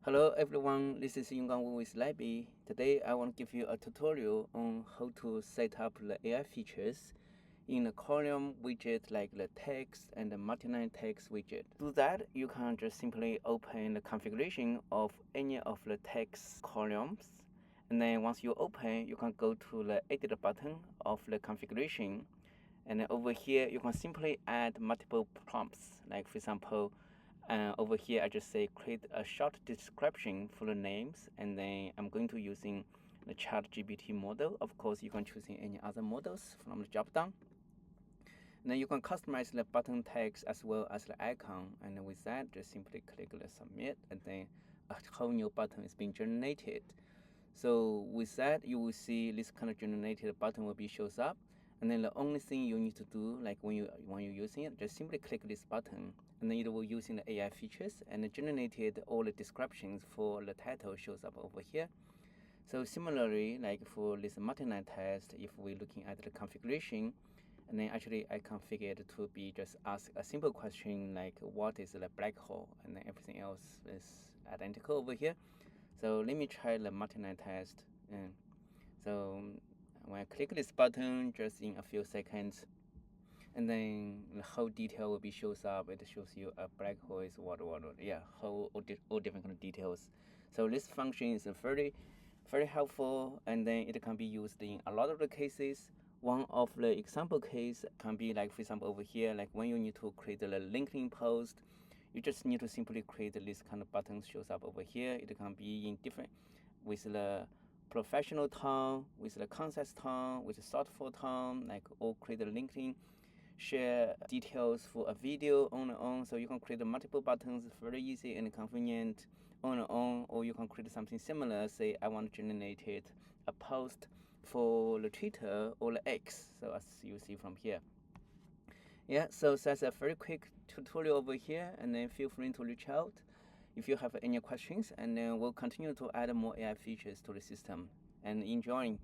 Hello everyone, this is Yungang with Labii. Today I want to give you a tutorial on how to set up the AI features in the column widget like the text and the multi-line text widget. To do that, you can just simply open the configuration of any of the text columns. And then once you open, you can go to the edit button of the configuration. And then over here, you can simply add multiple prompts. Like for example, over here, I just say create a short description for the names, and then I'm going to using the ChatGPT model. Of course, you can choose any other models from the drop down. And then you can customize the button text as well as the icon. And with that, just simply click the submit, and then a whole new button is being generated. So with that, you will see this kind of generated button will be shows up. And then the only thing you need to do, like when you're using it, just simply click this button, and then it will using the AI features and generated all the descriptions for the title shows up over here. So similarly, like for this multi-line test, if we're looking at the configuration, and then actually I configure it to be just ask a simple question like what is the black hole, and then everything else is identical over here. So let me try the multi-line test. And so when I click this button, just in a few seconds, and then the whole detail will be shows up. It shows you a black hole is what, yeah, all different kind of details. So this function is very helpful, and then it can be used in a lot of the cases. One of the example case can be like, for example, over here, like when you need to create the LinkedIn post, you just need to simply create this kind of button shows up over here. It can be in different with the professional tone, with the concept tone, with the thoughtful tone, like or create a LinkedIn share details for a video on and on. So you can create multiple buttons, very easy and convenient on and on. Or you can create something similar. Say I want to generate a post for the Twitter or the X. So as you see from here. Yeah, so that's a very quick tutorial over here, and then feel free to reach out if you have any questions, and then we'll continue to add more AI features to the system. And enjoying.